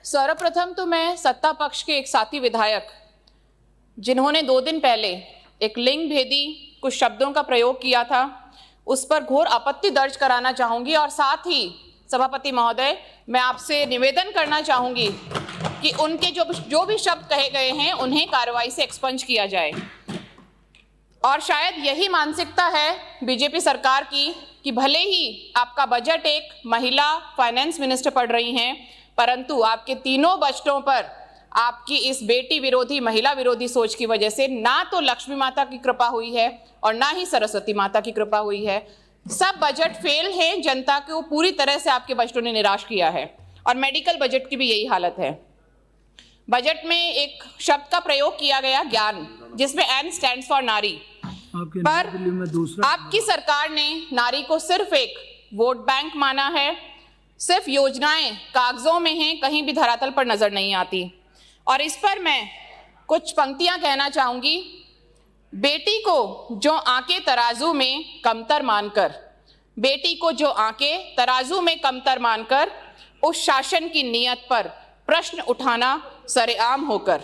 सर्वप्रथम तो मैं सत्ता पक्ष के एक साथी विधायक जिन्होंने 2 दिन पहले एक लिंग भेदी कुछ शब्दों का प्रयोग किया था, उस पर घोर आपत्ति दर्ज कराना चाहूंगी और साथ ही सभापति महोदय, मैं आपसे निवेदन करना चाहूंगी कि उनके जो भी शब्द कहे गए हैं उन्हें कार्रवाई से एक्सपंज किया जाए। और शायद यही मानसिकता है बीजेपी सरकार की कि भले ही आपका बजट एक महिला फाइनेंस मिनिस्टर पढ़ रही हैं, परंतु आपके तीनों बजटों पर आपकी इस बेटी विरोधी, महिला विरोधी सोच की वजह से ना तो लक्ष्मी माता की कृपा हुई है और ना ही सरस्वती माता की कृपा हुई है। सब बजट फेल हैं, जनता को पूरी तरह से आपके बजटों ने निराश किया है और मेडिकल बजट की भी यही हालत है। बजट में एक शब्द का प्रयोग किया गया ज्ञान, जिसमें एन स्टैंड्स फॉर नारी, पर आपकी सरकार ने नारी को सिर्फ एक वोट बैंक माना है, सिर्फ योजनाएं कागजों में हैं, कहीं भी धरातल पर नजर नहीं आती। और इस पर मैं कुछ पंक्तियां कहना चाहूंगी। बेटी को जो आंके तराजू में कमतर मानकर, बेटी को जो आंके तराजू में कमतर मानकर उस शासन की नीयत पर प्रश्न उठाना सरेआम होकर,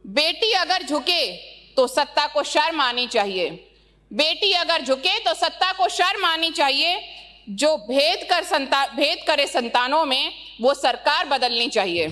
बेटी अगर झुके तो सत्ता को शर्म आनी चाहिए, बेटी अगर झुके तो सत्ता को शर्म आनी चाहिए, जो भेद करे संतानों में वो सरकार बदलनी चाहिए।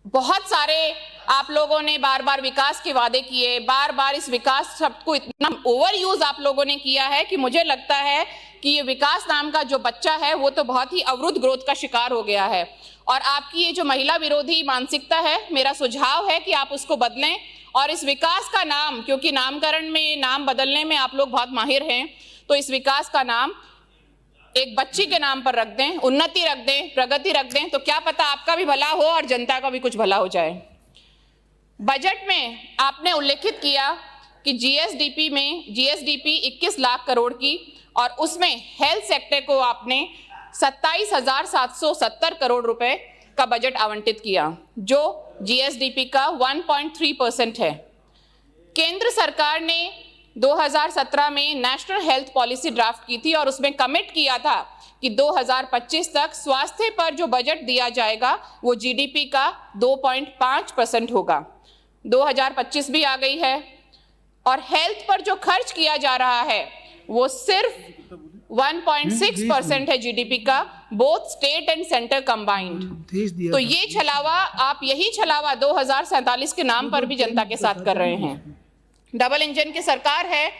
बहुत सारे आप लोगों ने बार बार विकास के वादे किए, बार बार इस विकास शब्द को इतना ओवर यूज आप लोगों ने किया है कि मुझे लगता है कि ये विकास नाम का जो बच्चा है वो तो बहुत ही अवरुद्ध ग्रोथ का शिकार हो गया है। और आपकी ये जो महिला विरोधी मानसिकता है, मेरा सुझाव है कि आप उसको बदलें और इस विकास का नाम, क्योंकि नामकरण में, नाम बदलने में आप लोग बहुत माहिर हैं, तो इस विकास का नाम एक बच्ची के नाम पर रख दें, उन्नति रख दें, प्रगति रख दें, तो क्या पता आपका भी भला हो और जनता का भी कुछ भला हो जाए। बजट में आपने उल्लेखित किया कि जीएसडीपी 21 लाख करोड़ की, और उसमें हेल्थ सेक्टर को आपने 27,770 करोड़ रुपए का बजट आवंटित किया, जो जीएसडीपी का 1.3% है। केंद्र सरकार ने 2017 में नेशनल हेल्थ पॉलिसी ड्राफ्ट की थी और उसमें कमिट किया था कि 2025 तक स्वास्थ्य पर जो बजट दिया जाएगा वो जीडीपी का 2.5% होगा। 2025 भी आ गई है और हेल्थ पर जो खर्च किया जा रहा है वो सिर्फ 1.6% है जीडीपी का, both state and centre combined. तो ये छलावा, आप यही छलावा 2047 के नाम पर भी जनता के साथ कर रहे हैं। डबल इंजन की सरकार है,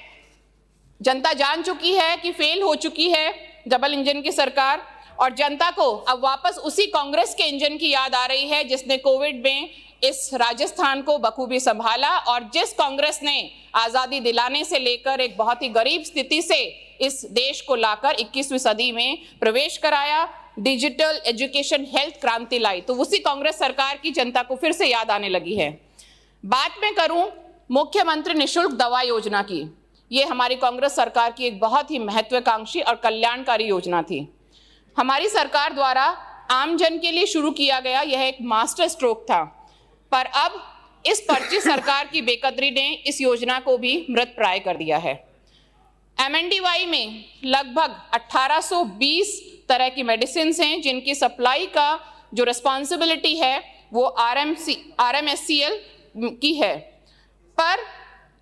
जनता जान चुकी है कि फेल हो चुकी है डबल इंजन की सरकार, और जनता को अब वापस उसी कांग्रेस के इंजन की याद आ रही है जिसने कोविड में इस राजस्थान को बखूबी संभाला और जिस कांग्रेस ने आजादी दिलाने से लेकर एक बहुत ही गरीब स्थिति से इस देश को लाकर 21वीं सदी में प्रवेश कराया, डिजिटल एजुकेशन हेल्थ क्रांति लाई, तो उसी कांग्रेस सरकार की जनता को फिर से याद आने लगी है। बात मैं करूं मुख्यमंत्री निशुल्क दवा योजना की, ये हमारी कांग्रेस सरकार की एक बहुत ही महत्वाकांक्षी और कल्याणकारी योजना थी। हमारी सरकार द्वारा आमजन के लिए शुरू किया गया यह एक मास्टर स्ट्रोक था, पर अब इस पर्ची सरकार की बेकदरी ने इस योजना को भी मृत प्राय कर दिया है। एमएनडीवाई में लगभग 1820 तरह की मेडिसिन हैं जिनकी सप्लाई का जो रिस्पॉन्सिबिलिटी है वो आरएमएससीएल की है। पर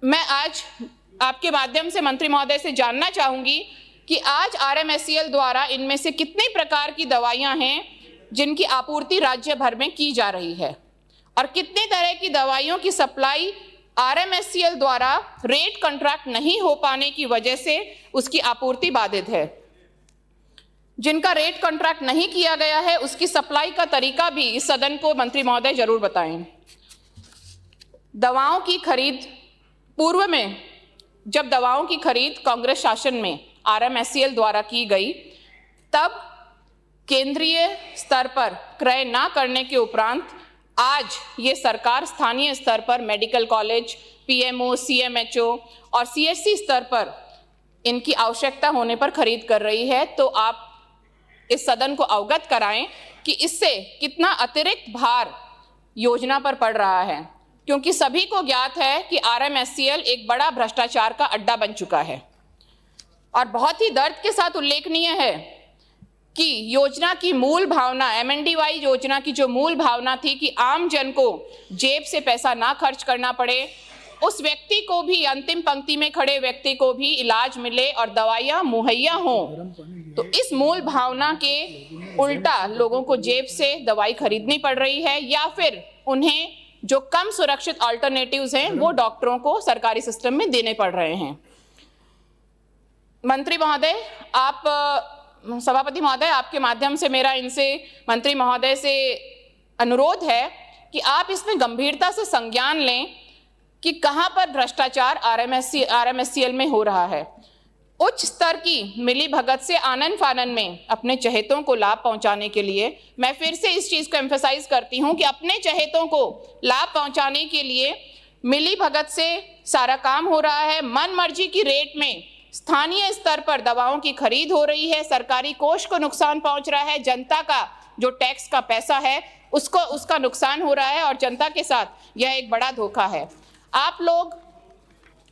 मैं आज आपके माध्यम से मंत्री महोदय से जानना चाहूंगी कि आज आरएमएससीएल द्वारा इनमें से कितने प्रकार की दवाइयां हैं जिनकी आपूर्ति राज्य भर में की जा रही है और कितने तरह की दवाइयों की सप्लाई आरएमएससीएल द्वारा रेट कॉन्ट्रैक्ट नहीं हो पाने की वजह से उसकी आपूर्ति बाधित है। जिनका रेट कॉन्ट्रैक्ट नहीं किया गया है उसकी सप्लाई का तरीका भी इस सदन को मंत्री महोदय जरूर बताएं। दवाओं की खरीद, पूर्व में जब दवाओं की खरीद कांग्रेस शासन में आरएमएससीएल द्वारा की गई, तब केंद्रीय स्तर पर क्रय ना करने के उपरांत आज ये सरकार स्थानीय स्तर पर मेडिकल कॉलेज, पीएमओ, सीएमएचओ और सीएचसी स्तर पर इनकी आवश्यकता होने पर खरीद कर रही है। तो आप इस सदन को अवगत कराएं कि इससे कितना अतिरिक्त भार योजना पर पड़ रहा है, क्योंकि सभी को ज्ञात है कि आरएमएससीएल एक बड़ा भ्रष्टाचार का अड्डा बन चुका है। और बहुत ही दर्द के साथ उल्लेखनीय है कि योजना की मूल भावना, MNDY योजना की जो मूल भावना थी कि आम जन को जेब से पैसा ना खर्च करना पड़े, उस व्यक्ति को भी, अंतिम पंक्ति में खड़े व्यक्ति को भी इलाज मिले और दवाइयाँ मुहैया हों, तो इस मूल भावना के उल्टा लोगों को जेब से दवाई खरीदनी पड़ रही है, या फिर उन्हें जो कम सुरक्षित अल्टरनेटिव्स हैं वो डॉक्टरों को सरकारी सिस्टम में देने पड़ रहे हैं। मंत्री महोदय, आप, सभापति महोदय, आपके माध्यम से मेरा इनसे, मंत्री महोदय से अनुरोध है कि आप इसमें गंभीरता से संज्ञान लें कि कहां पर भ्रष्टाचार RMSCL में हो रहा है। उच्च स्तर की मिली भगत से आनन फानन में अपने चहेतों को लाभ पहुंचाने के लिए, मैं फिर से इस चीज को एम्फसाइज करती हूं कि अपने चहेतों को लाभ पहुंचाने के लिए मिली भगत से सारा काम हो रहा है। मन मर्जी की रेट में स्थानीय स्तर पर दवाओं की खरीद हो रही है, सरकारी कोष को नुकसान पहुंच रहा है, जनता का जो टैक्स का पैसा है उसका नुकसान हो रहा है और जनता के साथ यह एक बड़ा धोखा है। आप लोग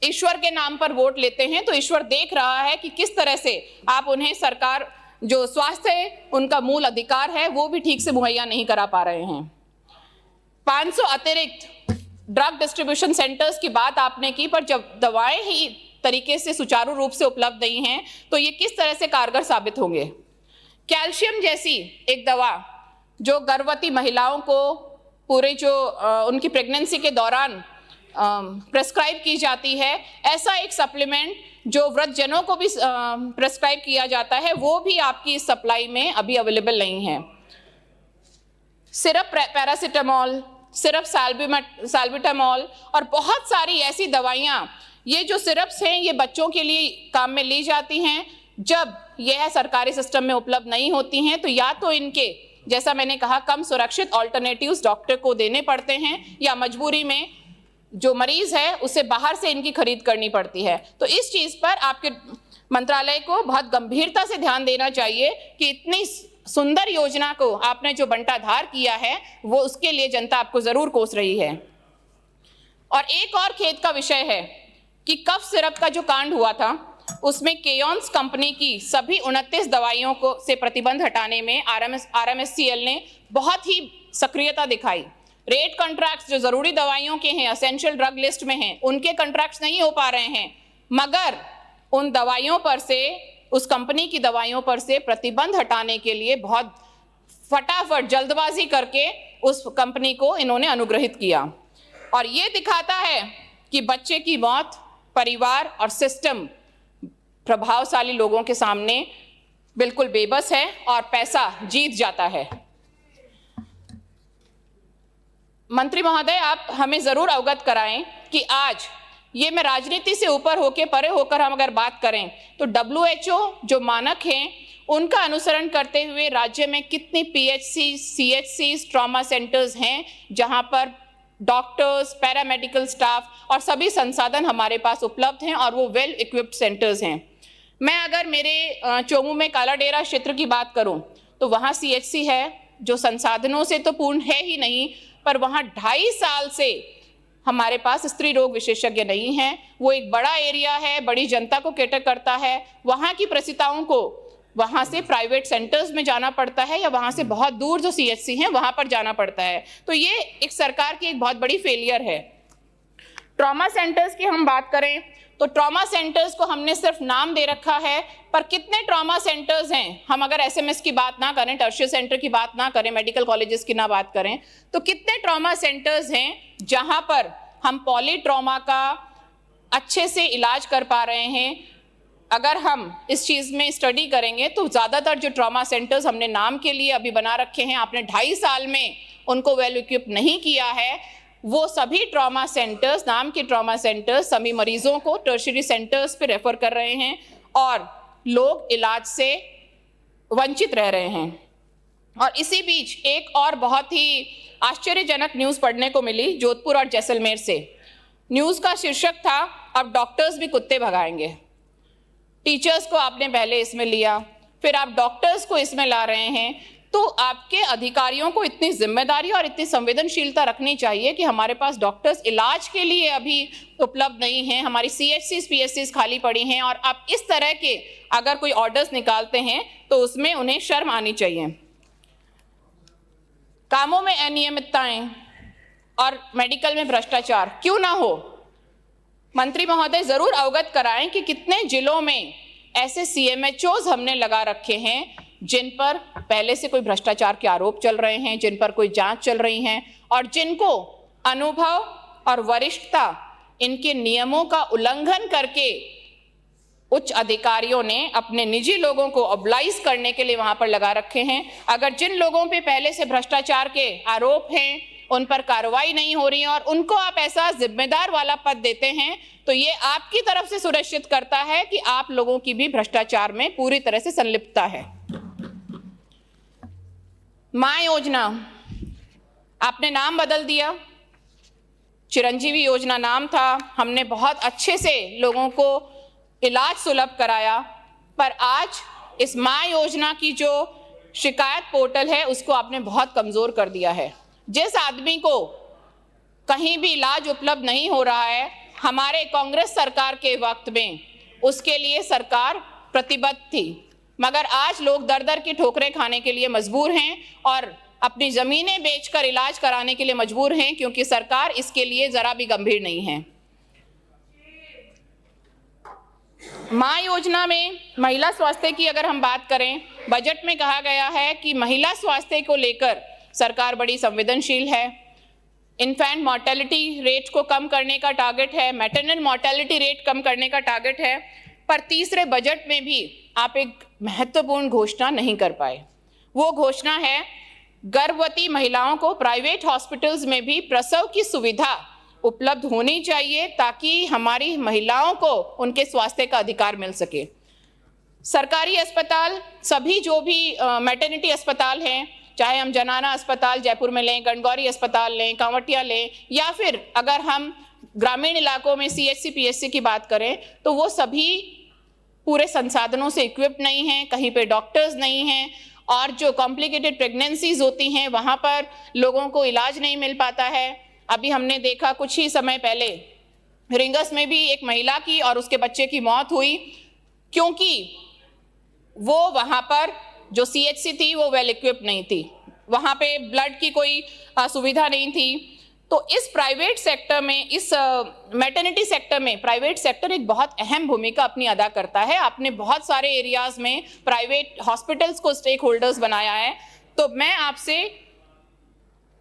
ईश्वर के नाम पर वोट लेते हैं, तो ईश्वर देख रहा है कि किस तरह से आप उन्हें सरकार, जो स्वास्थ्य उनका मूल अधिकार है, वो भी ठीक से मुहैया नहीं करा पा रहे हैं। 500 अतिरिक्त ड्रग डिस्ट्रीब्यूशन सेंटर्स की बात आपने की, पर जब दवाएं ही तरीके से सुचारू रूप से उपलब्ध नहीं हैं, तो ये किस तरह से कारगर साबित होंगे। कैल्शियम जैसी एक दवा जो गर्भवती महिलाओं को पूरे जो उनकी प्रेगनेंसी के दौरान प्रेस्क्राइब की जाती है, ऐसा एक सप्लीमेंट जो वृद्धजनों को भी प्रेस्क्राइब किया जाता है, वो भी आपकी इस सप्लाई में अभी अवेलेबल नहीं है। सिरप पैरासिटामोल, सिरप साल्बिटामोल और बहुत सारी ऐसी दवाइयाँ, ये जो सिरप्स हैं ये बच्चों के लिए काम में ली जाती हैं। जब यह सरकारी सिस्टम में उपलब्ध नहीं होती हैं, तो या तो इनके, जैसा मैंने कहा, कम सुरक्षित ऑल्टरनेटिव्स डॉक्टर को देने पड़ते हैं, या मजबूरी में जो मरीज है उसे बाहर से इनकी खरीद करनी पड़ती है। तो इस चीज पर आपके मंत्रालय को बहुत गंभीरता से ध्यान देना चाहिए कि इतनी सुंदर योजना को आपने जो बंटाधार किया है, वो उसके लिए जनता आपको जरूर कोस रही है। और एक और खेद का विषय है कि कफ सिरप का जो कांड हुआ था, उसमें केयॉन्स कंपनी की सभी 29 दवाइयों को से प्रतिबंध हटाने में RMSCL ने बहुत ही सक्रियता दिखाई। रेट कॉन्ट्रैक्ट्स जो जरूरी दवाइयों के हैं, एसेंशियल ड्रग लिस्ट में हैं, उनके कॉन्ट्रैक्ट्स नहीं हो पा रहे हैं, मगर उन दवाइयों पर से, उस कंपनी की दवाइयों पर से प्रतिबंध हटाने के लिए बहुत फटाफट जल्दबाजी करके उस कंपनी को इन्होंने अनुग्रहित किया। और ये दिखाता है कि बच्चे की मौत, परिवार और सिस्टम प्रभावशाली लोगों के सामने बिल्कुल बेबस है और पैसा जीत जाता है। मंत्री महोदय, आप हमें जरूर अवगत कराएं कि आज ये, मैं राजनीति से ऊपर होकर, परे होकर हम अगर बात करें, तो WHO जो मानक हैं उनका अनुसरण करते हुए राज्य में कितनी PHC, CHC, ट्रॉमा सेंटर्स हैं जहां पर डॉक्टर्स, पैरामेडिकल स्टाफ और सभी संसाधन हमारे पास उपलब्ध हैं और वो वेल इक्विप्ड सेंटर्स हैं। मैं अगर मेरे चोमू में कालाडेरा क्षेत्र की बात करूं, तो वहाँ CHC है जो संसाधनों से तो पूर्ण है ही नहीं, पर वहाँ 2.5 साल से हमारे पास स्त्री रोग विशेषज्ञ नहीं हैं। वो एक बड़ा एरिया है, बड़ी जनता को कैटर करता है। वहाँ की प्रसूताओं को वहाँ से प्राइवेट सेंटर्स में जाना पड़ता है, या वहाँ से बहुत दूर जो CHC हैं वहाँ पर जाना पड़ता है। तो ये एक सरकार की एक बहुत बड़ी फेलियर है। ट्रॉमा सेंटर्स की हम बात करें, तो ट्रॉमा सेंटर्स को हमने सिर्फ नाम दे रखा है, पर कितने ट्रॉमा सेंटर्स हैं, हम अगर SMS की बात ना करें, टर्शियरी सेंटर की बात ना करें, मेडिकल कॉलेजेस की ना बात करें, तो कितने ट्रॉमा सेंटर्स हैं जहां पर हम पॉली ट्रॉमा का अच्छे से इलाज कर पा रहे हैं। अगर हम इस चीज़ में स्टडी करेंगे तो ज़्यादातर जो ट्रॉमा सेंटर्स हमने नाम के लिए अभी बना रखे हैं, आपने 2.5 साल में उनको वेल इक्विप नहीं किया है, वो सभी ट्रॉमा सेंटर्स, नाम के ट्रॉमा सेंटर्स, सभी मरीजों को टर्शियरी सेंटर्स पे रेफर कर रहे हैं और लोग इलाज से वंचित रह रहे हैं। और इसी बीच एक और बहुत ही आश्चर्यजनक न्यूज़ पढ़ने को मिली जोधपुर और जैसलमेर से। न्यूज़ का शीर्षक था, अब डॉक्टर्स भी कुत्ते भगाएंगे। टीचर्स को आपने पहले इसमें लिया, फिर आप डॉक्टर्स को इसमें ला रहे हैं। तो आपके अधिकारियों को इतनी जिम्मेदारी और इतनी संवेदनशीलता रखनी चाहिए कि हमारे पास डॉक्टर्स इलाज के लिए अभी उपलब्ध नहीं हैं, हमारी CHCs PSCs खाली पड़ी हैं, और आप इस तरह के अगर कोई ऑर्डर्स निकालते हैं तो उसमें उन्हें शर्म आनी चाहिए। कामों में अनियमितताएं और मेडिकल में भ्रष्टाचार क्यों ना हो, मंत्री महोदय जरूर अवगत कराएं कि कितने जिलों में ऐसे CMHOs हमने लगा रखे हैं जिन पर पहले से कोई भ्रष्टाचार के आरोप चल रहे हैं, जिन पर कोई जांच चल रही है, और जिनको अनुभव और वरिष्ठता इनके नियमों का उल्लंघन करके उच्च अधिकारियों ने अपने निजी लोगों को ऑब्लाइज करने के लिए वहां पर लगा रखे हैं। अगर जिन लोगों पे पहले से भ्रष्टाचार के आरोप हैं उन पर कार्रवाई नहीं हो रही है और उनको आप ऐसा जिम्मेदार वाला पद देते हैं, तो ये आपकी तरफ से सुनिश्चित करता है कि आप लोगों की भी भ्रष्टाचार में पूरी तरह से संलिप्तता है। मां योजना, आपने नाम बदल दिया, चिरंजीवी योजना नाम था, हमने बहुत अच्छे से लोगों को इलाज सुलभ कराया, पर आज इस मां योजना की जो शिकायत पोर्टल है उसको आपने बहुत कमजोर कर दिया है। जिस आदमी को कहीं भी इलाज उपलब्ध नहीं हो रहा है, हमारे कांग्रेस सरकार के वक्त में उसके लिए सरकार प्रतिबद्ध थी, मगर आज लोग दर दर की ठोकरें खाने के लिए मजबूर हैं और अपनी जमीनें बेचकर इलाज कराने के लिए मजबूर हैं, क्योंकि सरकार इसके लिए जरा भी गंभीर नहीं है। मां योजना में महिला स्वास्थ्य की अगर हम बात करें, बजट में कहा गया है कि महिला स्वास्थ्य को लेकर सरकार बड़ी संवेदनशील है। इन्फेंट मॉर्टेलिटी रेट को कम करने का टारगेट है, मैटरनल मॉर्टेलिटी रेट कम करने का टारगेट है, पर तीसरे बजट में भी आप एक महत्वपूर्ण घोषणा नहीं कर पाए। वो घोषणा है गर्भवती महिलाओं को प्राइवेट हॉस्पिटल्स में भी प्रसव की सुविधा उपलब्ध होनी चाहिए ताकि हमारी महिलाओं को उनके स्वास्थ्य का अधिकार मिल सके। सरकारी अस्पताल, सभी जो भी मैटरनिटी अस्पताल हैं, चाहे हम जनाना अस्पताल जयपुर में लें, गणगौरी अस्पताल लें, कांवटिया लें, या फिर अगर हम ग्रामीण इलाकों में CHC PSC की बात करें, तो वो सभी पूरे संसाधनों से इक्विप्ड नहीं हैं, कहीं पे डॉक्टर्स नहीं हैं, और जो कॉम्प्लिकेटेड प्रेगनेंसीज होती हैं वहाँ पर लोगों को इलाज नहीं मिल पाता है। अभी हमने देखा कुछ ही समय पहले रिंगस में भी एक महिला की और उसके बच्चे की मौत हुई, क्योंकि वो वहाँ पर जो CHC थी वो वेल इक्विप्ड नहीं थी, वहाँ पे ब्लड की कोई सुविधा नहीं थी। तो इस प्राइवेट सेक्टर में, इस मैटरनिटी सेक्टर में प्राइवेट सेक्टर एक बहुत अहम भूमिका अपनी अदा करता है। आपने बहुत सारे एरियाज में प्राइवेट हॉस्पिटल्स को स्टेक होल्डर्स बनाया है। तो मैं आपसे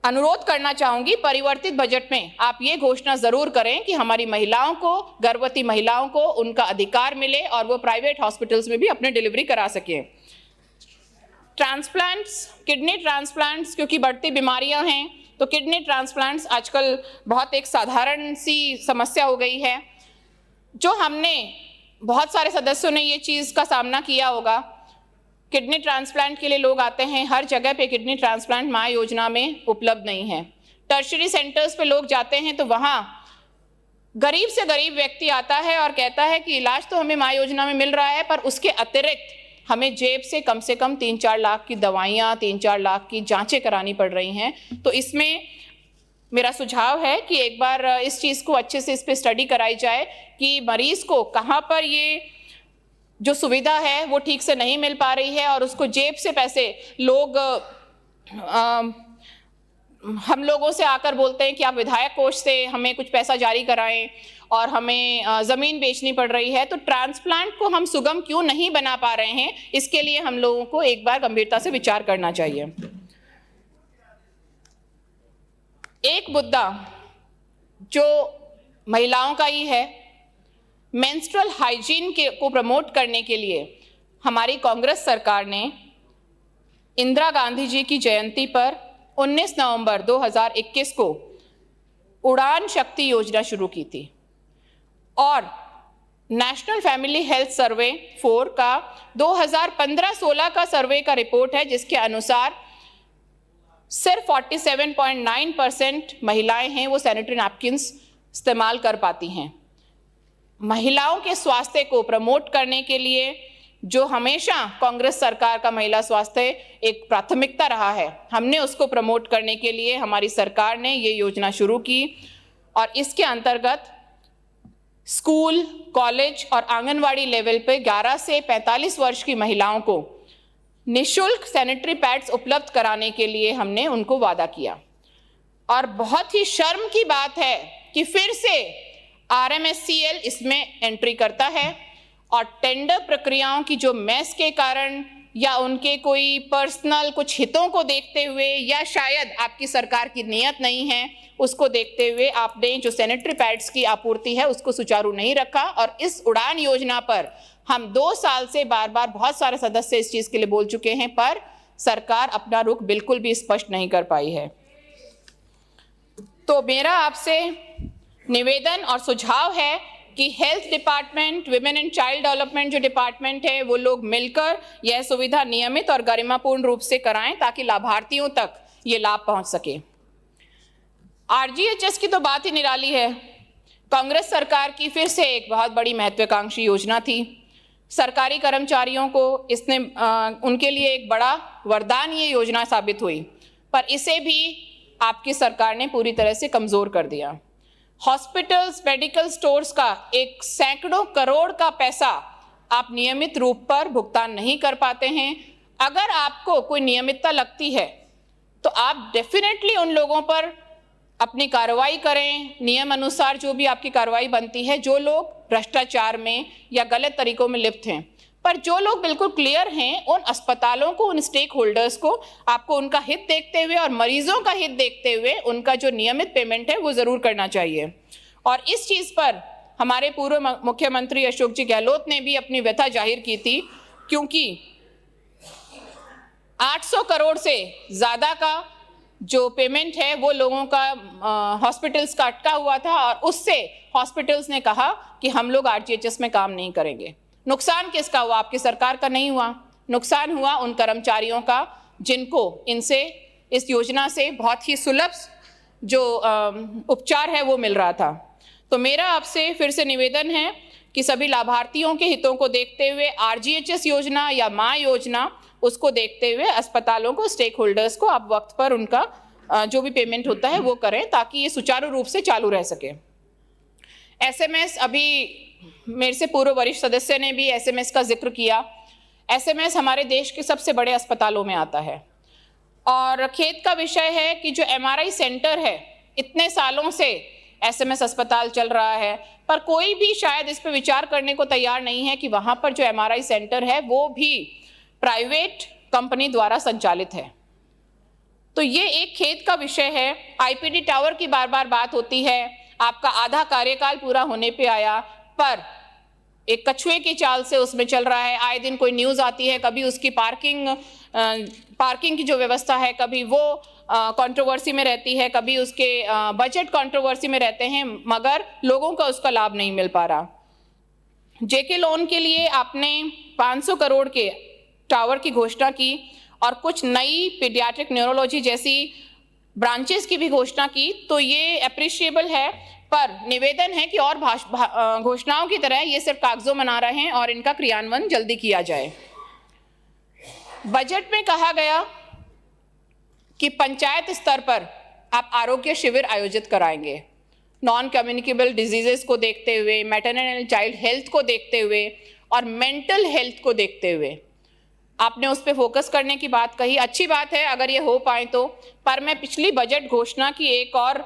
अनुरोध करना चाहूंगी, परिवर्तित बजट में आप ये घोषणा जरूर करें कि हमारी महिलाओं को, गर्भवती महिलाओं को उनका अधिकार मिले और वो प्राइवेट हॉस्पिटल्स में भी अपनी डिलीवरी करा सकें। ट्रांसप्लांट्स, किडनी ट्रांसप्लांट्स, क्योंकि बढ़ती बीमारियां हैं तो किडनी ट्रांसप्लांट्स आजकल बहुत एक साधारण सी समस्या हो गई है। जो हमने, बहुत सारे सदस्यों ने ये चीज़ का सामना किया होगा, किडनी ट्रांसप्लांट के लिए लोग आते हैं, हर जगह पे किडनी ट्रांसप्लांट मां योजना में उपलब्ध नहीं है। टर्शरी सेंटर्स पे लोग जाते हैं तो वहाँ गरीब से गरीब व्यक्ति आता है और कहता है कि इलाज तो हमें मां योजना में मिल रहा है, पर उसके अतिरिक्त हमें जेब से कम 3-4 लाख की दवाइयाँ, 3-4 लाख की जांचें करानी पड़ रही हैं। तो इसमें मेरा सुझाव है कि एक बार इस चीज़ को अच्छे से इस पे स्टडी कराई जाए कि मरीज़ को कहाँ पर ये जो सुविधा है वो ठीक से नहीं मिल पा रही है और उसको जेब से पैसे लोग हम लोगों से आकर बोलते हैं कि आप विधायक कोष से हमें कुछ पैसा जारी कराएं और हमें ज़मीन बेचनी पड़ रही है। तो ट्रांसप्लांट को हम सुगम क्यों नहीं बना पा रहे हैं, इसके लिए हम लोगों को एक बार गंभीरता से विचार करना चाहिए। एक मुद्दा जो महिलाओं का ही है, मेंस्ट्रुअल हाइजीन को प्रमोट करने के लिए हमारी कांग्रेस सरकार ने इंदिरा गांधी जी की जयंती पर 19 नवंबर 2021 को उड़ान शक्ति योजना शुरू की थी और नेशनल फैमिली हेल्थ सर्वे 4 का 2015-16 का सर्वे का रिपोर्ट है, जिसके अनुसार सिर्फ 47.9% महिलाएं हैं वो सैनिटरी नैपकिन्स इस्तेमाल कर पाती हैं। महिलाओं के स्वास्थ्य को प्रमोट करने के लिए जो हमेशा कांग्रेस सरकार का महिला स्वास्थ्य एक प्राथमिकता रहा है, हमने उसको प्रमोट करने के लिए हमारी सरकार ने ये योजना शुरू की और इसके अंतर्गत स्कूल, कॉलेज और आंगनवाड़ी लेवल पे 11 से 45 वर्ष की महिलाओं को निःशुल्क सैनिटरी पैड्स उपलब्ध कराने के लिए हमने उनको वादा किया। और बहुत ही शर्म की बात है कि फिर से RMSCL इसमें एंट्री करता है और टेंडर प्रक्रियाओं की जो मैस के कारण या उनके कोई पर्सनल कुछ हितों को देखते हुए या शायद आपकी सरकार की नीयत नहीं है उसको देखते हुए आपने जो सैनिटरी पैड्स की आपूर्ति है उसको सुचारू नहीं रखा। और इस उड़ान योजना पर हम 2 साल से बार बार बहुत सारे सदस्य इस चीज़ के लिए बोल चुके हैं, पर सरकार अपना रुख बिल्कुल भी स्पष्ट नहीं कर पाई है। तो मेरा आपसे निवेदन और सुझाव है कि health department, women and child development जो डिपार्टमेंट है वो लोग मिलकर यह सुविधा नियमित और गरिमापूर्ण रूप से कराएं ताकि लाभार्थियों तक ये लाभ पहुंच सके। RGHS की तो बात ही निराली है। कांग्रेस सरकार की फिर से एक बहुत बड़ी महत्वाकांक्षी योजना थी। सरकारी कर्मचारियों को इसने उनके लिए एक बड़ा वरदान ये योजना साबित हुई, पर इसे भी आपकी सरकार ने पूरी तरह से कमज़ोर कर दिया। हॉस्पिटल्स, मेडिकल स्टोर्स का एक सैकड़ों करोड़ का पैसा आप नियमित रूप पर भुगतान नहीं कर पाते हैं। अगर आपको कोई नियमितता लगती है तो आप डेफिनेटली उन लोगों पर अपनी कार्रवाई करें, नियम अनुसार जो भी आपकी कार्रवाई बनती है, जो लोग भ्रष्टाचार में या गलत तरीकों में लिप्त हैं। पर जो लोग बिल्कुल क्लियर हैं, उन अस्पतालों को, उन स्टेक होल्डर्स को आपको उनका हित देखते हुए और मरीजों का हित देखते हुए उनका जो नियमित पेमेंट है वो ज़रूर करना चाहिए। और इस चीज़ पर हमारे पूर्व मुख्यमंत्री अशोक जी गहलोत ने भी अपनी व्यथा जाहिर की थी, क्योंकि 800 करोड़ से ज़्यादा का जो पेमेंट है वो लोगों का हॉस्पिटल्स का अटका हुआ था और उससे हॉस्पिटल्स ने कहा कि हम लोग RGHS में काम नहीं करेंगे। नुकसान किसका हुआ? आपकी सरकार का नहीं हुआ, नुकसान हुआ उन कर्मचारियों का जिनको इनसे, इस योजना से बहुत ही सुलभ जो उपचार है वो मिल रहा था। तो मेरा आपसे फिर से निवेदन है कि सभी लाभार्थियों के हितों को देखते हुए RGHS योजना या माँ योजना उसको देखते हुए अस्पतालों को, स्टेक होल्डर्स को आप वक्त पर उनका जो भी पेमेंट होता है वो करें ताकि ये सुचारू रूप से चालू रह सके। SMS, अभी मेरे से पूर्व वरिष्ठ सदस्य ने भी SMS का जिक्र किया। SMS हमारे देश के सबसे बड़े अस्पतालों में आता है और खेद का विषय है कि जो MRI सेंटर है, इतने सालों से SMS अस्पताल चल रहा है, पर कोई भी शायद इस पर विचार करने को तैयार नहीं है कि वहाँ पर जो MRI सेंटर है वो भी प्राइवेट कंपनी द्वारा संचालित है। तो ये एक खेद का विषय है। IPD टावर की बार बार बात होती है, आपका आधा कार्यकाल पूरा होने पे आया, पर एक कछुए की चाल से उसमें चल रहा है। आए दिन कोई न्यूज़ आती है, कभी उसकी पार्किंग की जो व्यवस्था है, कभी वो कंट्रोवर्सी में रहती है, कभी उसके बजट कंट्रोवर्सी में रहते हैं, मगर लोगों को उसका लाभ नहीं मिल पा रहा। JK लोन के लिए आपने 500 करोड़ के टावर की घोषणा की और कुछ नई पीडियाट्रिक न्यूरोलॉजी जैसी ब्रांचेस की भी घोषणा की, तो ये अप्रिशिएबल है, पर निवेदन है कि और घोषणाओं की तरह ये सिर्फ कागजों बना रहे हैं और इनका क्रियान्वयन जल्दी किया जाए। बजट में कहा गया कि पंचायत स्तर पर आप आरोग्य शिविर आयोजित कराएंगे, नॉन कम्युनिकेबल डिजीजेस को देखते हुए, मैटरनल एंड चाइल्ड हेल्थ को देखते हुए और मेंटल हेल्थ को देखते हुए आपने उस पर फोकस करने की बात कही। अच्छी बात है अगर ये हो पाए तो, पर मैं पिछली बजट घोषणा की एक और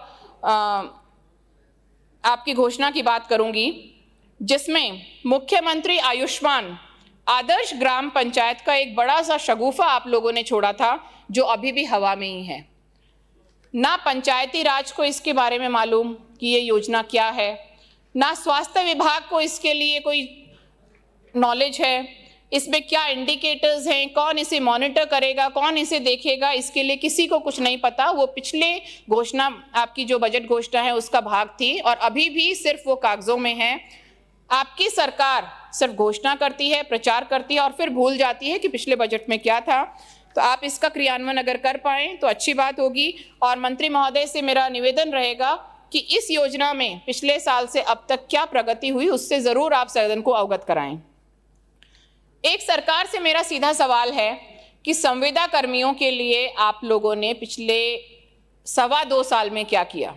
आपकी घोषणा की बात करूंगी, जिसमें मुख्यमंत्री आयुष्मान आदर्श ग्राम पंचायत का एक बड़ा सा शगुफा आप लोगों ने छोड़ा था, जो अभी भी हवा में ही है। ना पंचायती राज को इसके बारे में मालूम कि ये योजना क्या है, ना स्वास्थ्य विभाग को इसके लिए कोई नॉलेज है, इसमें क्या इंडिकेटर्स हैं, कौन इसे मॉनिटर करेगा, कौन इसे देखेगा, इसके लिए किसी को कुछ नहीं पता। वो पिछले घोषणा, आपकी जो बजट घोषणा है उसका भाग थी और अभी भी सिर्फ वो कागजों में है। आपकी सरकार सिर्फ घोषणा करती है, प्रचार करती है और फिर भूल जाती है कि पिछले बजट में क्या था। तो आप इसका क्रियान्वयन अगर कर पाएँ तो अच्छी बात होगी। और मंत्री महोदय से मेरा निवेदन रहेगा कि इस योजना में पिछले साल से अब तक क्या प्रगति हुई उससे ज़रूर आप सदन को अवगत कराएं। एक सरकार से मेरा सीधा सवाल है कि संविदा कर्मियों के लिए आप लोगों ने पिछले 2.25 साल में क्या किया?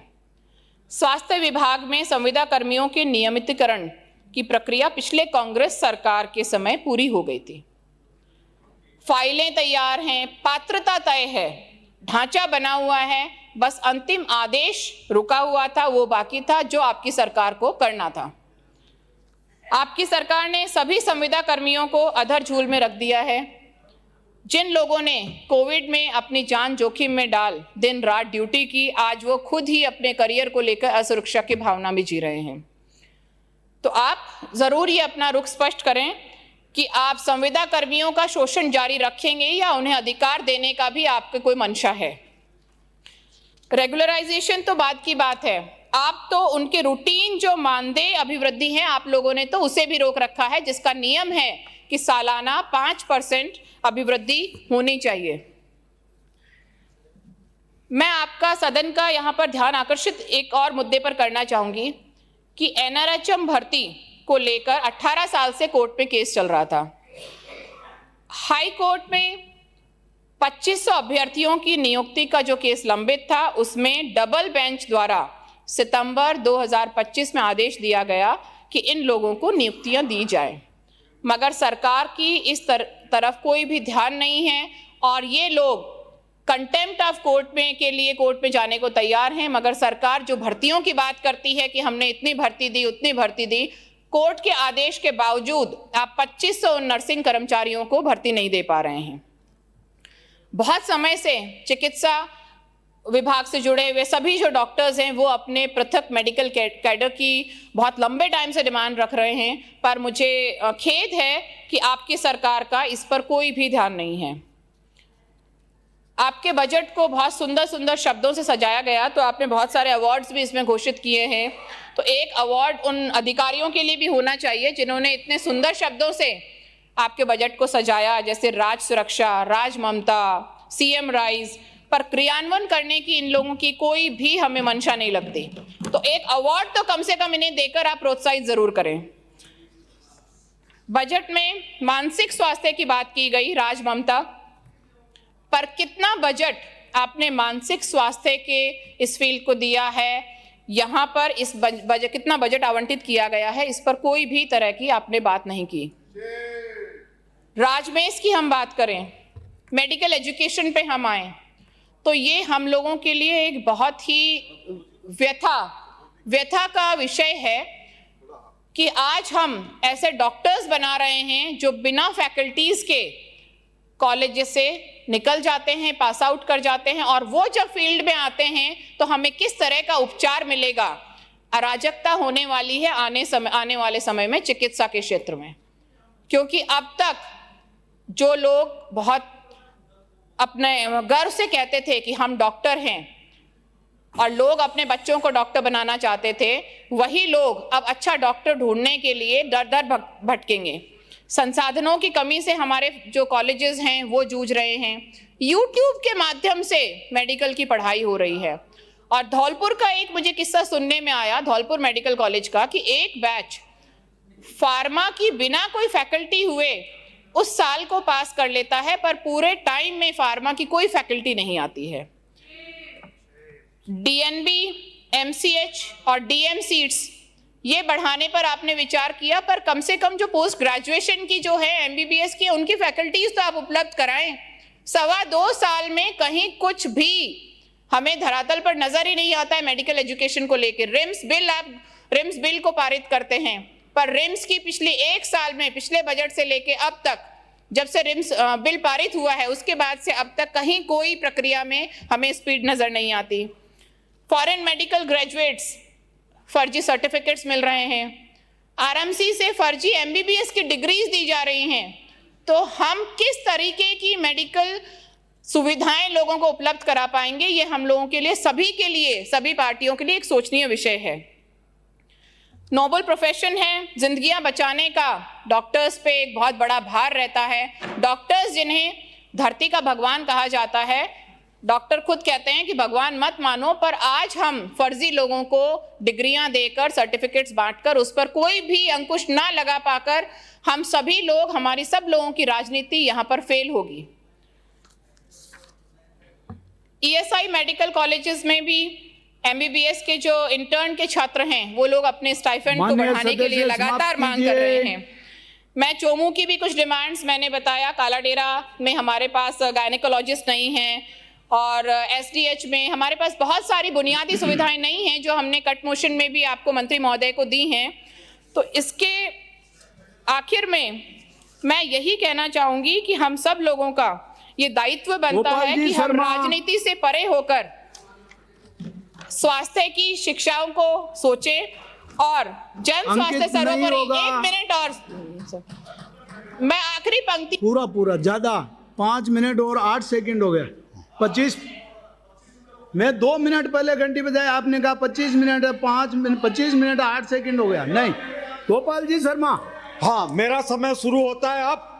स्वास्थ्य विभाग में संविदा कर्मियों के नियमितीकरण की प्रक्रिया पिछले कांग्रेस सरकार के समय पूरी हो गई थी। फाइलें तैयार हैं, पात्रता तय है, ढांचा बना हुआ है, बस अंतिम आदेश रुका हुआ था, वो बाकी था जो आपकी सरकार को करना था। आपकी सरकार ने सभी संविदा कर्मियों को अधर झूल में रख दिया है। जिन लोगों ने कोविड में अपनी जान जोखिम में डाल दिन रात ड्यूटी की, आज वो खुद ही अपने करियर को लेकर असुरक्षा की भावना में जी रहे हैं। तो आप जरूर ये अपना रुख स्पष्ट करें कि आप संविदा कर्मियों का शोषण जारी रखेंगे या उन्हें अधिकार देने का भी आपके कोई मंशा है। रेगुलराइजेशन तो बात की बात है, आप तो उनके रूटीन जो मानदेय अभिवृद्धि है आप लोगों ने तो उसे भी रोक रखा है, जिसका नियम है कि सालाना 5% अभिवृद्धि होनी चाहिए। मैं आपका सदन का यहाँ पर ध्यान आकर्षित एक और मुद्दे पर करना चाहूंगी कि NRHM भर्ती को लेकर 18 साल से कोर्ट में केस चल रहा था। हाई कोर्ट में 2500 अभ्यर्थियों की नियुक्ति का जो केस लंबित था, उसमें डबल बेंच द्वारा सितंबर 2025 में आदेश दिया गया कि इन लोगों को नियुक्तियां दी जाए, मगर सरकार की इस तरफ कोई भी ध्यान नहीं है और ये लोग कंटेम्प्ट ऑफ कोर्ट में के लिए कोर्ट में जाने को तैयार हैं। मगर सरकार जो भर्तियों की बात करती है कि हमने इतनी भर्ती दी, उतनी भर्ती दी, कोर्ट के आदेश के बावजूद आप 2500 नर्सिंग कर्मचारियों को भर्ती नहीं दे पा रहे हैं। बहुत समय से चिकित्सा विभाग से जुड़े हुए सभी जो डॉक्टर्स हैं वो अपने पृथक मेडिकल कैडर की बहुत लंबे टाइम से डिमांड रख रहे हैं, पर मुझे खेद है कि आपकी सरकार का इस पर कोई भी ध्यान नहीं है। आपके बजट को बहुत सुंदर सुंदर शब्दों से सजाया गया, तो आपने बहुत सारे अवार्ड्स भी इसमें घोषित किए हैं। तो एक अवार्ड उन अधिकारियों के लिए भी होना चाहिए जिन्होंने इतने सुंदर शब्दों से आपके बजट को सजाया, जैसे राज सुरक्षा, राज ममता, CM राइज, पर क्रियान्वयन करने की इन लोगों की कोई भी हमें मंशा नहीं लगती। तो एक अवार्ड तो कम से कम इन्हें देकर आप प्रोत्साहित जरूर करें। बजट में मानसिक स्वास्थ्य की बात की गई, राज ममता, पर कितना बजट आपने मानसिक स्वास्थ्य के इस फील्ड को दिया है, यहाँ पर इस बजट कितना बजट आवंटित किया गया है, इस पर कोई भी तरह की आपने बात नहीं की। राजमेश की हम बात करें, मेडिकल एजुकेशन पे हम आए, तो ये हम लोगों के लिए एक बहुत ही व्यथा का विषय है कि आज हम ऐसे डॉक्टर्स बना रहे हैं जो बिना फैकल्टीज के कॉलेज से निकल जाते हैं, पास आउट कर जाते हैं, और वो जब फील्ड में आते हैं तो हमें किस तरह का उपचार मिलेगा। अराजकता होने वाली है आने वाले समय में चिकित्सा के क्षेत्र में, क्योंकि अब तक जो लोग बहुत अपने गर्व से कहते थे कि हम डॉक्टर हैं और लोग अपने बच्चों को डॉक्टर बनाना चाहते थे, वही लोग अब अच्छा डॉक्टर ढूंढने के लिए दर दर भटकेंगे। संसाधनों की कमी से हमारे जो कॉलेजेस हैं वो जूझ रहे हैं। YouTube के माध्यम से मेडिकल की पढ़ाई हो रही है। और धौलपुर का एक मुझे किस्सा सुनने में आया, धौलपुर मेडिकल कॉलेज का, कि एक बैच फार्मा की बिना कोई फैकल्टी हुए उस साल को पास कर लेता है, पर पूरे टाइम में फार्मा की कोई फैकल्टी नहीं आती है। DNB, MCH और DM सीट्स ये बढ़ाने पर आपने विचार किया, पर कम से कम जो पोस्ट ग्रेजुएशन की जो है MBBS की, उनकी फैकल्टीज तो आप उपलब्ध कराएं। 2.25 साल में कहीं कुछ भी हमें धरातल पर नजर ही नहीं आता है मेडिकल एजुकेशन को लेकर। रिम्स बिल को पारित करते हैं, पर रिम्स की पिछले 1 साल में, पिछले बजट से लेके अब तक, जब से रिम्स बिल पारित हुआ है उसके बाद से अब तक कहीं कोई प्रक्रिया में हमें स्पीड नजर नहीं आती। फॉरेन मेडिकल ग्रेजुएट्स फर्जी सर्टिफिकेट्स मिल रहे हैं, RMC से फर्जी MBBS की डिग्रीज दी जा रही हैं। तो हम किस तरीके की मेडिकल सुविधाएं लोगों को उपलब्ध करा पाएंगे, ये हम लोगों के लिए, सभी के लिए, सभी पार्टियों के लिए एक सोचनीय विषय है। नोबल प्रोफेशन है, जिंदगियां बचाने का डॉक्टर्स पे एक बहुत बड़ा भार रहता है। डॉक्टर्स जिन्हें धरती का भगवान कहा जाता है, डॉक्टर खुद कहते हैं कि भगवान मत मानो, पर आज हम फर्जी लोगों को डिग्रियां देकर, सर्टिफिकेट्स बांटकर, उस पर कोई भी अंकुश ना लगा पाकर हम सभी लोग, हमारी सब लोगों की राजनीति यहाँ पर फेल होगी। ईएसआई मेडिकल कॉलेजेस में भी एमबीबीएस के जो इंटर्न के छात्र हैं वो लोग अपने स्टाइपेंड को बढ़ाने के लिए लगातार मांग कर रहे हैं। मैं चोमू की भी कुछ डिमांड्स मैंने बताया। कालाडेरा में हमारे पास गायनेकोलॉजिस्ट नहीं हैं और एसडीएच में हमारे पास बहुत सारी बुनियादी सुविधाएं नहीं हैं जो हमने कट मोशन में भी आपको मंत्री महोदय को दी हैं। तो इसके आखिर में मैं यही कहना चाहूंगी कि हम सब लोगों का ये दायित्व बनता है कि हम राजनीति से परे होकर स्वास्थ्य की शिक्षाओं को सोचें और जन स्वास्थ्य सर्वोपरि। 1 मिनट और मैं आखिरी पंक्ति पूरा ज्यादा 5 मिनट और 8 सेकंड हो गया। 25 मैं 2 मिनट पहले घंटी बजाई, आपने कहा 25 मिनट है, 5 मिनट 25 मिनट 8 सेकंड हो गया। नहीं गोपाल जी शर्मा, हाँ मेरा समय शुरू होता है अब